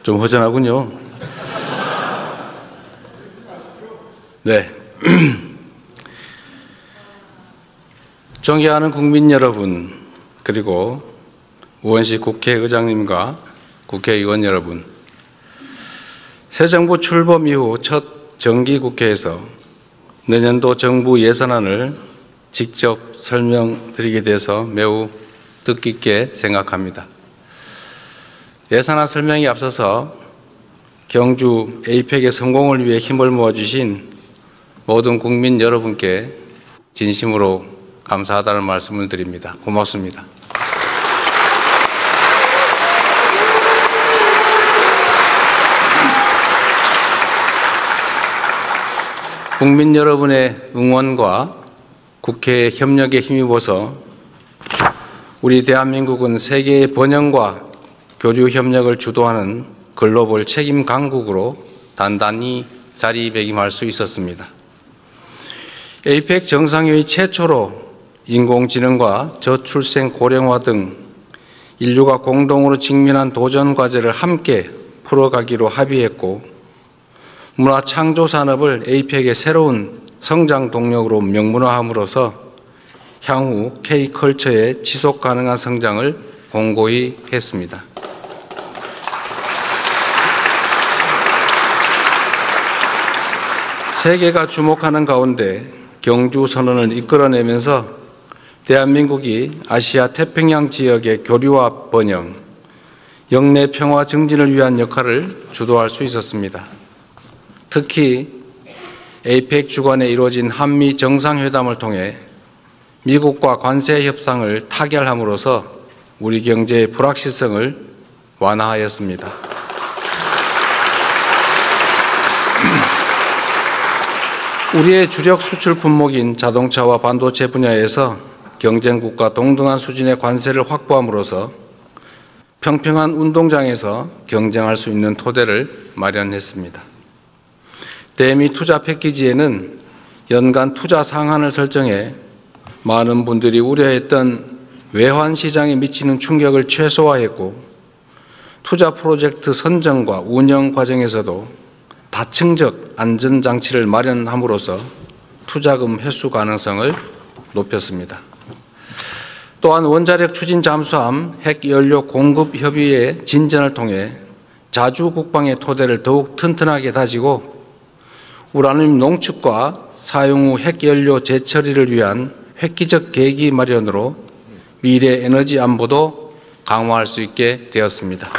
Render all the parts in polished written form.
좀 허전하군요. 네. 존경하는 국민 여러분, 그리고 우원식 국회의장님과 국회의원 여러분, 새 정부 출범 이후 첫 정기국회에서 내년도 정부 예산안을 직접 설명드리게 돼서 매우 뜻깊게 생각합니다. 예산안 설명에 앞서서 경주 에이펙의 성공을 위해 힘을 모아주신 모든 국민 여러분께 진심으로 감사하다는 말씀을 드립니다. 고맙습니다. 국민 여러분의 응원과 국회의 협력에 힘입어서 우리 대한민국은 세계의 번영과 교류 협력을 주도하는 글로벌 책임 강국으로 단단히 자리매김할 수 있었습니다. 에이펙 정상회의 최초로 인공지능과 저출생 고령화 등 인류가 공동으로 직면한 도전 과제를 함께 풀어가기로 합의했고, 문화 창조 산업을 에이펙의 새로운 성장 동력으로 명문화함으로써 향후 K컬처의 지속 가능한 성장을 공고히 했습니다. 세계가 주목하는 가운데 경주 선언을 이끌어내면서 대한민국이 아시아 태평양 지역의 교류와 번영, 영내 평화 증진을 위한 역할을 주도할 수 있었습니다. 특히 에이펙 주관에 이루어진 한미 정상회담을 통해 미국과 관세 협상을 타결함으로써 우리 경제의 불확실성을 완화하였습니다. 우리의 주력 수출 품목인 자동차와 반도체 분야에서 경쟁국과 동등한 수준의 관세를 확보함으로써 평평한 운동장에서 경쟁할 수 있는 토대를 마련했습니다. 대미 투자 패키지에는 연간 투자 상한을 설정해 많은 분들이 우려했던 외환 시장에 미치는 충격을 최소화했고, 투자 프로젝트 선정과 운영 과정에서도 다층적 안전장치를 마련함으로써 투자금 회수 가능성을 높였습니다. 또한 원자력 추진 잠수함 핵연료 공급 협의의 진전을 통해 자주 국방의 토대를 더욱 튼튼하게 다지고, 우라늄 농축과 사용 후 핵연료 재처리를 위한 획기적 계기 마련으로 미래 에너지 안보도 강화할 수 있게 되었습니다.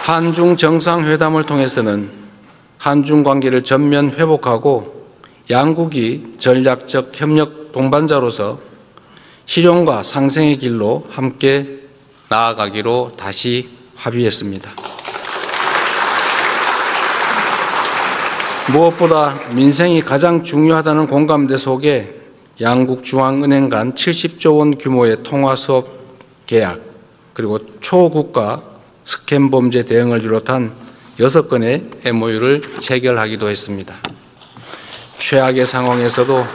한중 정상회담을 통해서는 한중 관계를 전면 회복하고 양국이 전략적 협력 동반자로서 실용과 상생의 길로 함께 나아가기로 다시 합의했습니다. 무엇보다 민생이 가장 중요하다는 공감대 속에 양국 중앙은행 간 70조 원 규모의 통화수업 계약, 그리고 초국가 스캠 범죄 대응을 비롯한 6건의 MOU를 체결하기도 했습니다. 최악의 상황에서도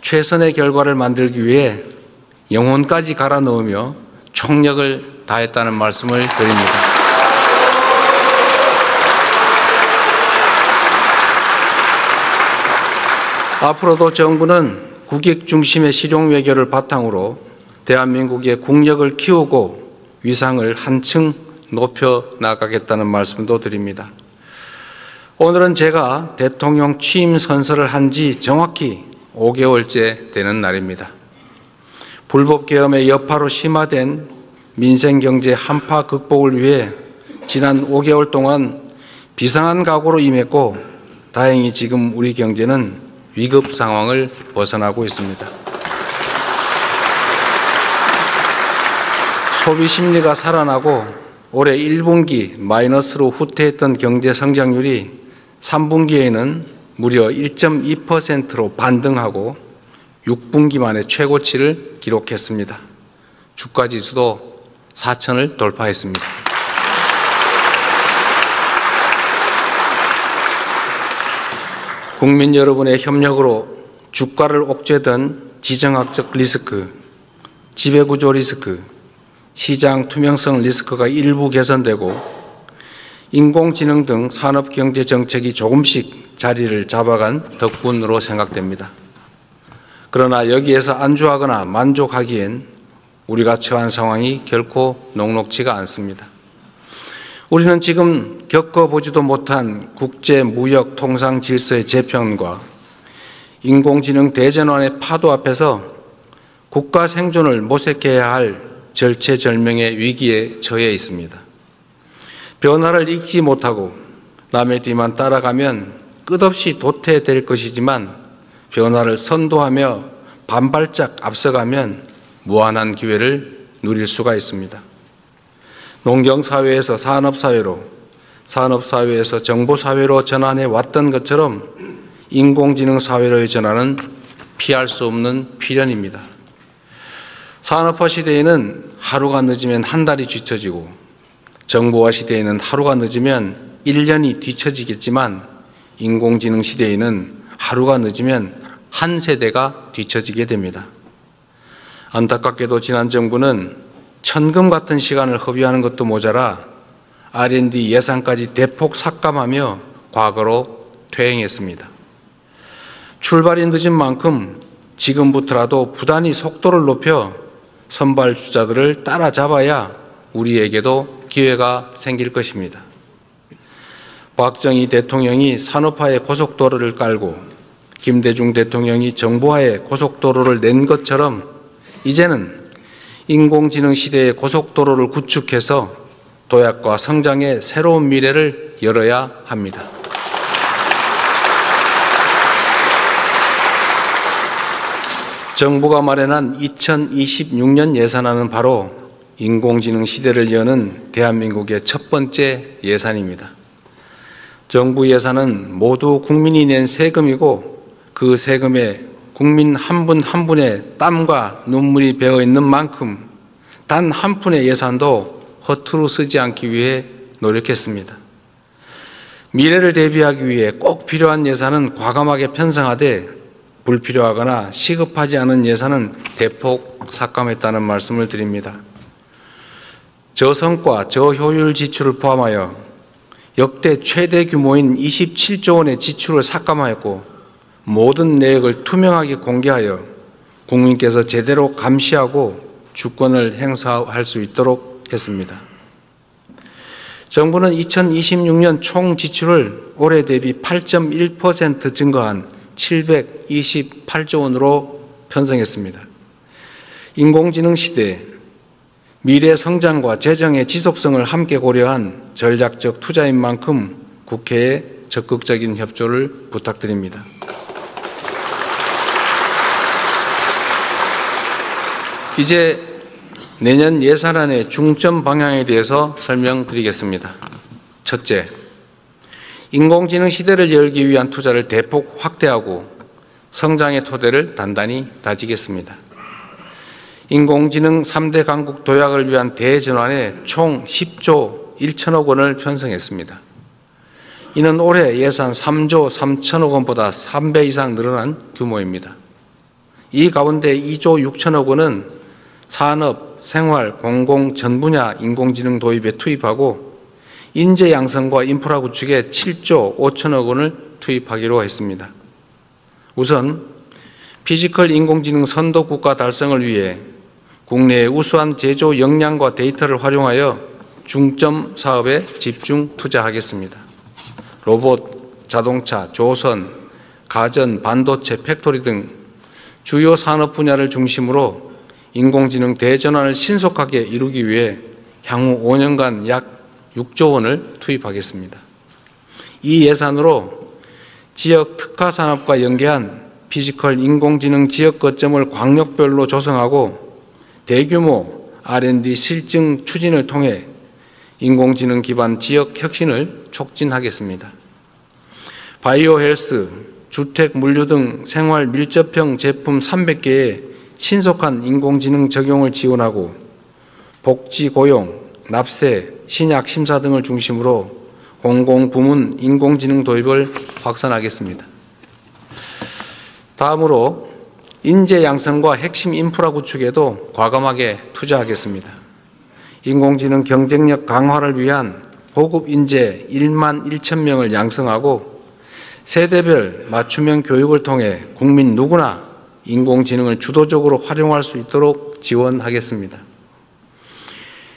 최선의 결과를 만들기 위해 영혼까지 갈아 넣으며 총력을 다했다는 말씀을 드립니다. 앞으로도 정부는 국익 중심의 실용 외교를 바탕으로 대한민국의 국력을 키우고 위상을 한층 높여 나가겠다는 말씀도 드립니다. 오늘은 제가 대통령 취임 선서를 한 지 정확히 5개월째 되는 날입니다. 불법 계엄의 여파로 심화된 민생경제 한파 극복을 위해 지난 5개월 동안 비상한 각오로 임했고, 다행히 지금 우리 경제는 위급 상황을 벗어나고 있습니다. 소비 심리가 살아나고 올해 1분기 마이너스로 후퇴했던 경제 성장률이 3분기에는 무려 1.2%로 반등하고 6분기 만에 최고치를 기록했습니다. 주가지수도 4,000을 돌파했습니다. 국민 여러분의 협력으로 주가를 옥죄던 지정학적 리스크, 지배구조 리스크, 시장 투명성 리스크가 일부 개선되고 인공지능 등 산업경제 정책이 조금씩 자리를 잡아간 덕분으로 생각됩니다. 그러나 여기에서 안주하거나 만족하기엔 우리가 처한 상황이 결코 녹록지가 않습니다. 우리는 지금 겪어보지도 못한 국제무역 통상 질서의 재편과 인공지능 대전환의 파도 앞에서 국가 생존을 모색해야 할 절체절명의 위기에 처해 있습니다. 변화를 읽지 못하고 남의 뒤만 따라가면 끝없이 도태될 것이지만 변화를 선도하며 반발짝 앞서가면 무한한 기회를 누릴 수가 있습니다. 농경사회에서 산업사회로, 산업사회에서 정보사회로 전환해 왔던 것처럼 인공지능 사회로의 전환은 피할 수 없는 필연입니다. 산업화 시대에는 하루가 늦으면 한 달이 뒤처지고 정보화 시대에는 하루가 늦으면 1년이 뒤처지겠지만 인공지능 시대에는 하루가 늦으면 한 세대가 뒤처지게 됩니다. 안타깝게도 지난 정부는 천금 같은 시간을 허비하는 것도 모자라 R&D 예산까지 대폭 삭감하며 과거로 퇴행했습니다. 출발이 늦은 만큼 지금부터라도 부단히 속도를 높여 선발주자들을 따라잡아야 우리에게도 기회가 생길 것입니다. 박정희 대통령이 산업화의 고속도로를 깔고 김대중 대통령이 정보화의 고속도로를 낸 것처럼 이제는 인공지능 시대의 고속도로를 구축해서 도약과 성장의 새로운 미래를 열어야 합니다. 정부가 마련한 2026년 예산안은 바로 인공지능 시대를 여는 대한민국의 첫 번째 예산입니다. 정부 예산은 모두 국민이 낸 세금이고 그 세금에 국민 한 분 한 분의 땀과 눈물이 배어 있는 만큼 단 한 푼의 예산도 허투루 쓰지 않기 위해 노력했습니다. 미래를 대비하기 위해 꼭 필요한 예산은 과감하게 편성하되 불필요하거나 시급하지 않은 예산은 대폭 삭감했다는 말씀을 드립니다. 저성과 저효율 지출을 포함하여 역대 최대 규모인 27조 원의 지출을 삭감하였고 모든 내역을 투명하게 공개하여 국민께서 제대로 감시하고 주권을 행사할 수 있도록 했습니다. 정부는 2026년 총 지출을 올해 대비 8.1% 증가한 728조 원으로 편성했습니다. 인공지능 시대 미래 성장과 재정의 지속성을 함께 고려한 전략적 투자인 만큼 국회에 적극적인 협조를 부탁드립니다. 이제 내년 예산안의 중점 방향에 대해서 설명드리겠습니다. 첫째, 인공지능 시대를 열기 위한 투자를 대폭 확대하고 성장의 토대를 단단히 다지겠습니다. 인공지능 3대 강국 도약을 위한 대전환에 총 10조 1천억 원을 편성했습니다. 이는 올해 예산 3조 3천억 원보다 3배 이상 늘어난 규모입니다. 이 가운데 2조 6천억 원은 산업, 생활, 공공 전 분야 인공지능 도입에 투입하고 인재 양성과 인프라 구축에 7조 5천억 원을 투입하기로 했습니다. 우선 피지컬 인공지능 선도 국가 달성을 위해 국내의 우수한 제조 역량과 데이터를 활용하여 중점 사업에 집중 투자하겠습니다. 로봇, 자동차, 조선, 가전, 반도체, 팩토리 등 주요 산업 분야를 중심으로 인공지능 대전환을 신속하게 이루기 위해 향후 5년간 약 6조 원을 투입하겠습니다. 이 예산으로 지역 특화 산업과 연계한 피지컬 인공지능 지역 거점을 광역별로 조성하고 대규모 R&D 실증 추진을 통해 인공지능 기반 지역 혁신을 촉진하겠습니다. 바이오 헬스, 주택, 물류 등 생활 밀접형 제품 300개의 신속한 인공지능 적용을 지원하고 복지, 고용, 납세, 신약 심사 등을 중심으로 공공부문 인공지능 도입을 확산하겠습니다. 다음으로 인재 양성과 핵심 인프라 구축에도 과감하게 투자하겠습니다. 인공지능 경쟁력 강화를 위한 고급 인재 1만 1천 명을 양성하고 세대별 맞춤형 교육을 통해 국민 누구나 인공지능을 주도적으로 활용할 수 있도록 지원하겠습니다.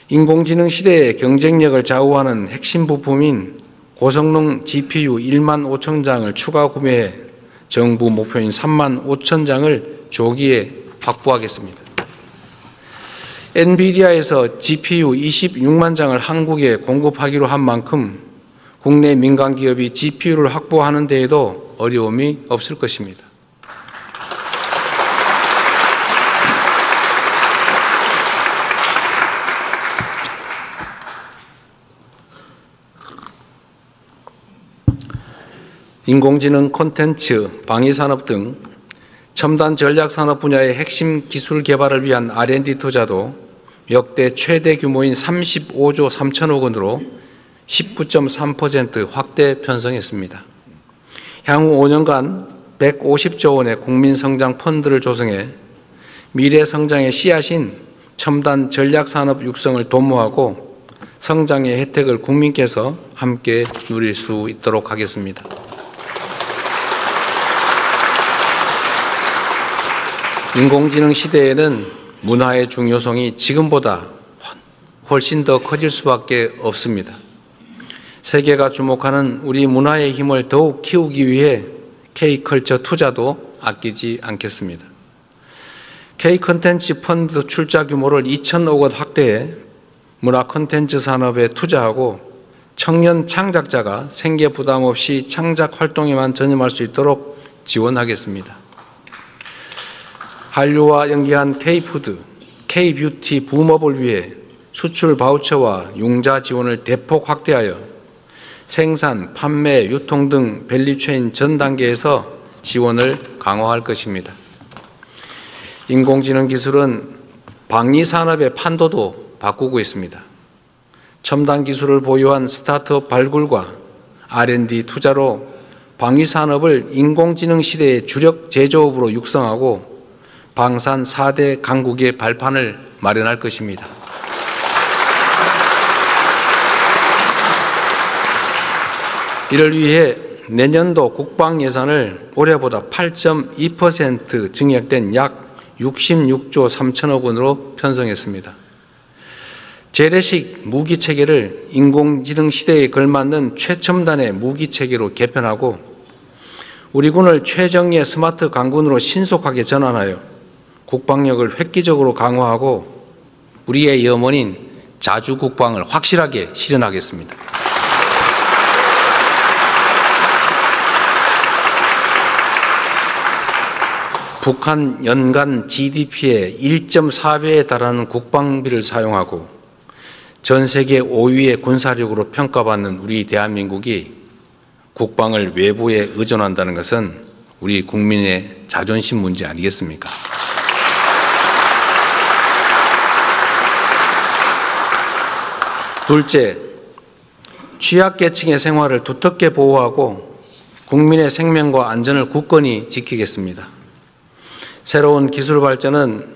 인공지능 시대의 경쟁력을 좌우하는 핵심 부품인 고성능 GPU 1만 5천 장을 추가 구매해 정부 목표인 3만 5천 장을 조기에 확보하겠습니다. 엔비디아에서 GPU 26만 장을 한국에 공급하기로 한 만큼 국내 민간 기업이 GPU를 확보하는 데에도 어려움이 없을 것입니다. 인공지능 콘텐츠, 방위산업 등 첨단 전략산업 분야의 핵심 기술 개발을 위한 R&D 투자도 역대 최대 규모인 35조 3천억 원으로 19.3% 확대 편성했습니다. 향후 5년간 150조 원의 국민성장 펀드를 조성해 미래 성장의 씨앗인 첨단 전략산업 육성을 도모하고 성장의 혜택을 국민께서 함께 누릴 수 있도록 하겠습니다. 인공지능 시대에는 문화의 중요성이 지금보다 훨씬 더 커질 수밖에 없습니다. 세계가 주목하는 우리 문화의 힘을 더욱 키우기 위해 K컬처 투자도 아끼지 않겠습니다. K콘텐츠 펀드 출자 규모를 2천억 원 확대해 문화 콘텐츠 산업에 투자하고 청년 창작자가 생계 부담 없이 창작 활동에만 전념할 수 있도록 지원하겠습니다. 한류와 연계한 K푸드, K뷰티 붐업을 위해 수출 바우처와 융자 지원을 대폭 확대하여 생산, 판매, 유통 등 밸류체인 전 단계에서 지원을 강화할 것입니다. 인공지능 기술은 방위산업의 판도도 바꾸고 있습니다. 첨단 기술을 보유한 스타트업 발굴과 R&D 투자로 방위산업을 인공지능 시대의 주력 제조업으로 육성하고 방산 4대 강국의 발판을 마련할 것입니다. 이를 위해 내년도 국방 예산을 올해보다 8.2% 증액된 약 66조 3천억 원으로 편성했습니다. 재래식 무기 체계를 인공지능 시대에 걸맞는 최첨단의 무기 체계로 개편하고 우리 군을 최정예 스마트 강군으로 신속하게 전환하여 국방력을 획기적으로 강화하고 우리의 염원인 자주국방을 확실하게 실현하겠습니다. 북한 연간 GDP의 1.4배에 달하는 국방비를 사용하고 전 세계 5위의 군사력으로 평가받는 우리 대한민국이 국방을 외부에 의존한다는 것은 우리 국민의 자존심 문제 아니겠습니까? 둘째, 취약계층의 생활을 두텁게 보호하고 국민의 생명과 안전을 굳건히 지키겠습니다. 새로운 기술 발전은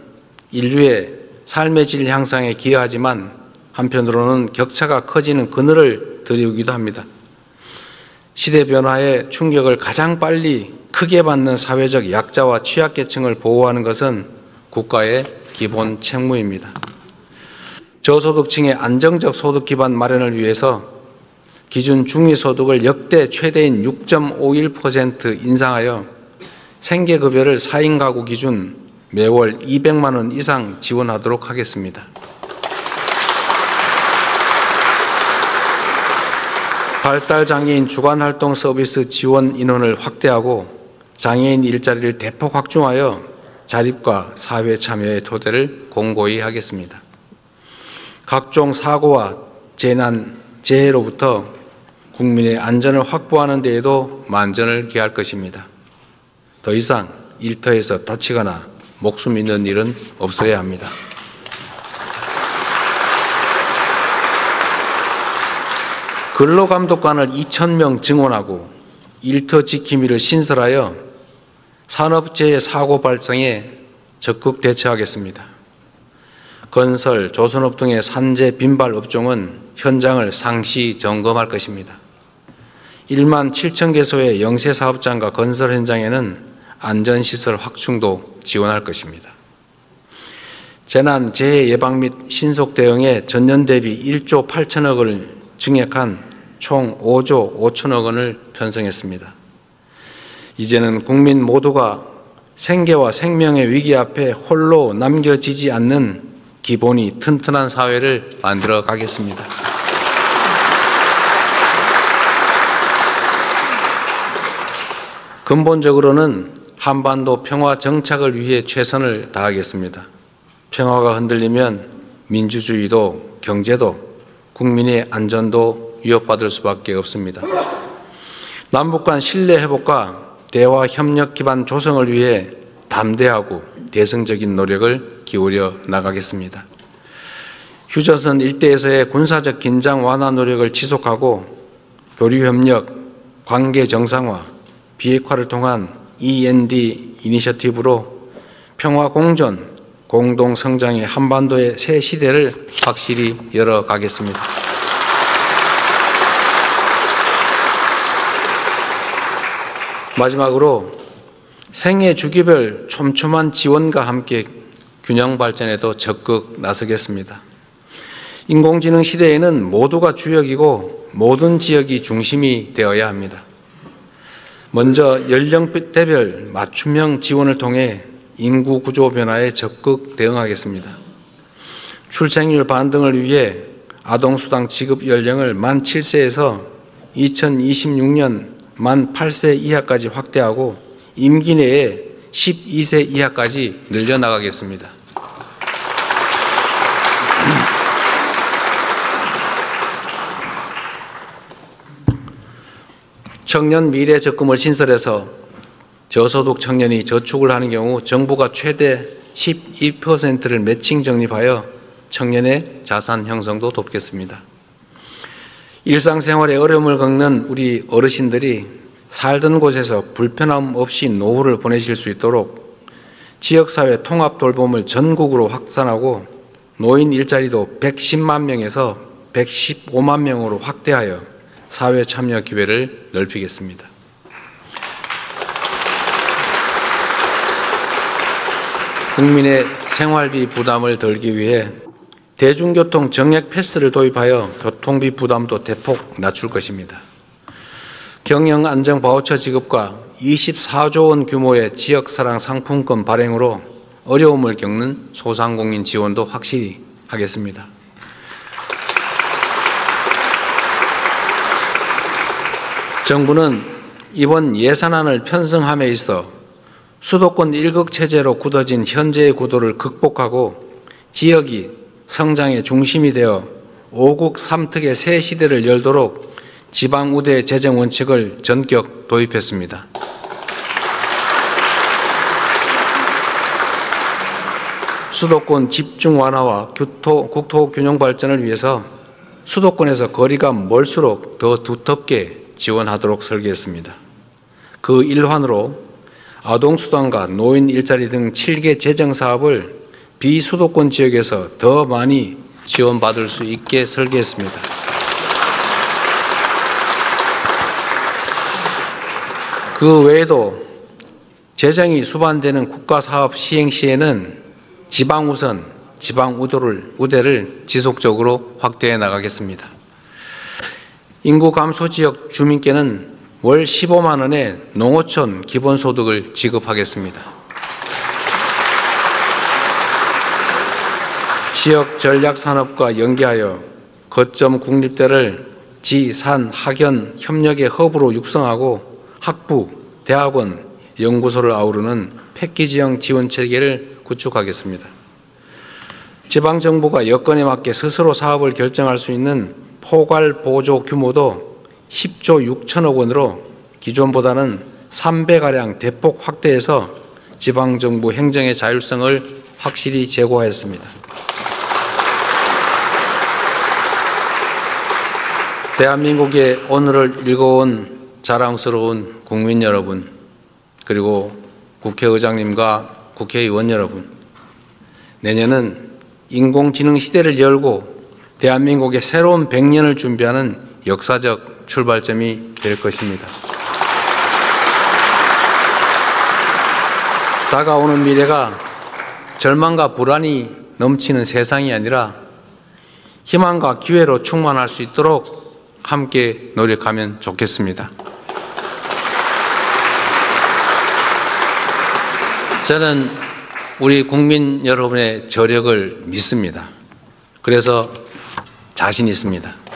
인류의 삶의 질 향상에 기여하지만 한편으로는 격차가 커지는 그늘을 드리우기도 합니다. 시대 변화의 충격을 가장 빨리 크게 받는 사회적 약자와 취약계층을 보호하는 것은 국가의 기본 책무입니다. 저소득층의 안정적 소득 기반 마련을 위해서 기준 중위소득을 역대 최대인 6.51% 인상하여 생계급여를 4인 가구 기준 매월 200만 원 이상 지원하도록 하겠습니다. 발달장애인 주간활동 서비스 지원 인원을 확대하고 장애인 일자리를 대폭 확충하여 자립과 사회 참여의 토대를 공고히 하겠습니다. 각종 사고와 재난, 재해로부터 국민의 안전을 확보하는 데에도 만전을 기할 것입니다. 더 이상 일터에서 다치거나 목숨 잃는 일은 없어야 합니다. 근로감독관을 2,000명 증원하고 일터 지킴이를 신설하여 산업재해 사고 발생에 적극 대처하겠습니다. 건설, 조선업 등의 산재 빈발 업종은 현장을 상시 점검할 것입니다. 1만 7천 개소의 영세 사업장과 건설 현장에는 안전시설 확충도 지원할 것입니다. 재난, 재해 예방 및 신속 대응에 전년 대비 1조 8천억 원을 증액한 총 5조 5천억 원을 편성했습니다. 이제는 국민 모두가 생계와 생명의 위기 앞에 홀로 남겨지지 않는 기본이 튼튼한 사회를 만들어 가겠습니다. 근본적으로는 한반도 평화 정착을 위해 최선을 다하겠습니다. 평화가 흔들리면 민주주의도 경제도 국민의 안전도 위협받을 수밖에 없습니다. 남북 간 신뢰 회복과 대화 협력 기반 조성을 위해 담대하고 대승적인 노력을 기울여 나가겠습니다. 휴전선 일대에서의 군사적 긴장 완화 노력을 지속하고 교류 협력, 관계 정상화, 비핵화를 통한 END 이니셔티브로 평화 공존, 공동 성장의 한반도의 새 시대를 확실히 열어가겠습니다. 마지막으로 생애 주기별 촘촘한 지원과 함께 균형 발전에도 적극 나서겠습니다. 인공지능 시대에는 모두가 주역이고 모든 지역이 중심이 되어야 합니다. 먼저 연령대별 맞춤형 지원을 통해 인구 구조 변화에 적극 대응하겠습니다. 출생률 반등을 위해 아동수당 지급 연령을 만 7세에서 2026년 만 8세 이하까지 확대하고 임기 내에 12세 이하까지 늘려나가겠습니다. 청년 미래 적금을 신설해서 저소득 청년이 저축을 하는 경우 정부가 최대 12%를 매칭 적립하여 청년의 자산 형성도 돕겠습니다. 일상생활에 어려움을 겪는 우리 어르신들이 살던 곳에서 불편함 없이 노후를 보내실 수 있도록 지역사회 통합 돌봄을 전국으로 확산하고 노인 일자리도 110만 명에서 115만 명으로 확대하여 사회 참여 기회를 넓히겠습니다. 국민의 생활비 부담을 덜기 위해 대중교통 정액 패스를 도입하여 교통비 부담도 대폭 낮출 것입니다. 경영안정 바우처 지급과 24조 원 규모의 지역사랑 상품권 발행으로 어려움을 겪는 소상공인 지원도 확실히 하겠습니다. 정부는 이번 예산안을 편성함에 있어 수도권 1극 체제로 굳어진 현재의 구도를 극복하고 지역이 성장의 중심이 되어 5국 3특의 새 시대를 열도록 지방우대 재정 원칙을 전격 도입했습니다. 수도권 집중 완화와 국토 균형 발전을 위해서 수도권에서 거리가 멀수록 더 두텁게 지원하도록 설계했습니다. 그 일환으로 아동수당과 노인 일자리 등 7개 재정사업을 비수도권 지역에서 더 많이 지원받을 수 있게 설계했습니다. 그 외에도 재정이 수반되는 국가사업 시행 시에는 지방우선, 지방우대를 지속적으로 확대해 나가겠습니다. 인구 감소 지역 주민께는 월 15만 원의 농어촌 기본소득을 지급하겠습니다. 지역 전략산업과 연계하여 거점 국립대를 지, 산, 학연 협력의 허브로 육성하고 학부, 대학원, 연구소를 아우르는 패키지형 지원체계를 구축하겠습니다. 지방정부가 여건에 맞게 스스로 사업을 결정할 수 있는 포괄 보조 규모도 10조 6천억 원으로 기존보다는 3배가량 대폭 확대해서 지방정부 행정의 자율성을 확실히 제고하였습니다. 대한민국의 오늘을 읽어온 자랑스러운 국민 여러분, 그리고 국회의장님과 국회의원 여러분, 내년은 인공지능 시대를 열고 대한민국의 새로운 100년을 준비하는 역사적 출발점이 될 것입니다. 다가오는 미래가 절망과 불안이 넘치는 세상이 아니라 희망과 기회로 충만할 수 있도록 함께 노력하면 좋겠습니다. 저는 우리 국민 여러분의 저력을 믿습니다. 그래서 자신 있습니다.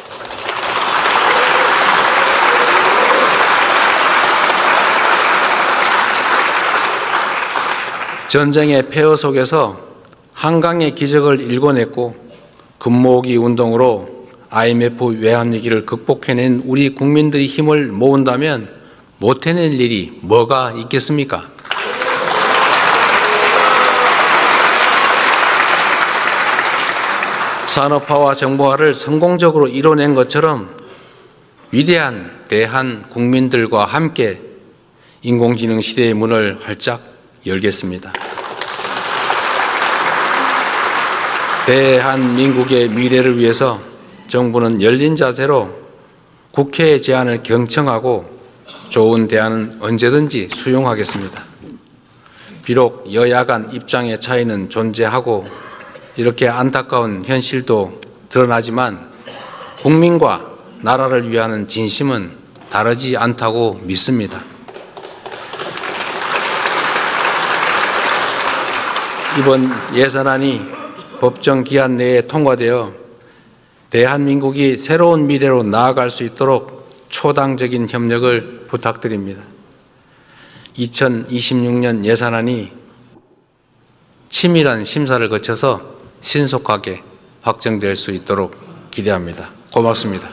전쟁의 폐허 속에서 한강의 기적을 일궈냈고 금모으기 운동으로 IMF 외환위기를 극복해낸 우리 국민들이 힘을 모은다면 못 해낼 일이 뭐가 있겠습니까? 산업화와 정보화를 성공적으로 이뤄낸 것처럼 위대한 대한 국민들과 함께 인공지능 시대의 문을 활짝 열겠습니다. 대한민국의 미래를 위해서 정부는 열린 자세로 국회의 제안을 경청하고 좋은 대안은 언제든지 수용하겠습니다. 비록 여야 간 입장의 차이는 존재하고 이렇게 안타까운 현실도 드러나지만 국민과 나라를 위하는 진심은 다르지 않다고 믿습니다. 이번 예산안이 법정 기한 내에 통과되어 대한민국이 새로운 미래로 나아갈 수 있도록 초당적인 협력을 부탁드립니다. 2026년 예산안이 치밀한 심사를 거쳐서 신속하게 확정될 수 있도록 기대합니다. 고맙습니다.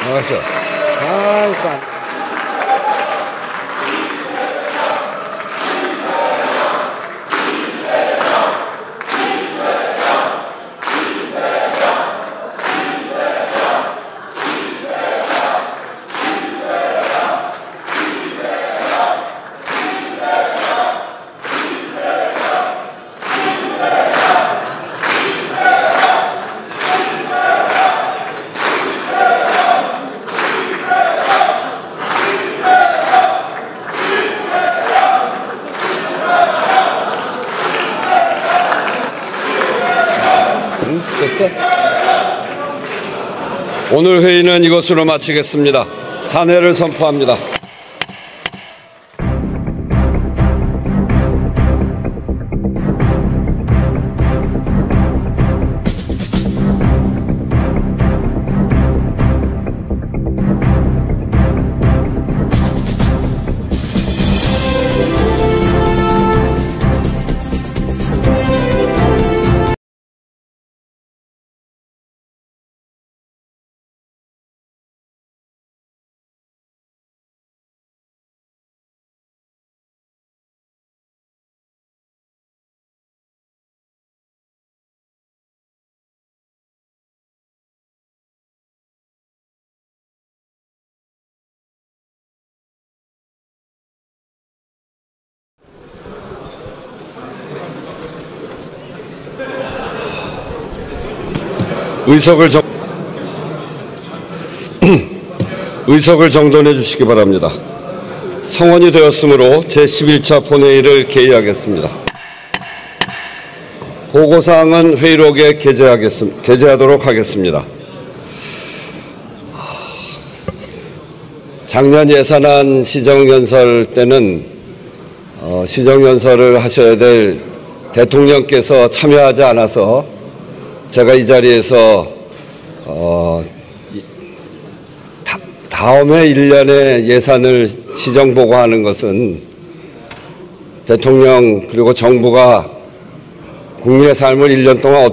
나가서 잠깐. 됐어? 오늘 회의는 이것으로 마치겠습니다. 산회를 선포합니다. 의석을 정돈해 주시기 바랍니다. 성원이 되었으므로 제11차 본회의를 개의하겠습니다. 보고사항은 회의록에 게재하도록 하겠습니다. 작년 예산안 시정연설 때는 시정연설을 하셔야 될 대통령께서 참여하지 않아서 제가 이 자리에서 다음해 1년에 예산을 시정보고하는 것은 대통령 그리고 정부가 국민의 삶을 1년 동안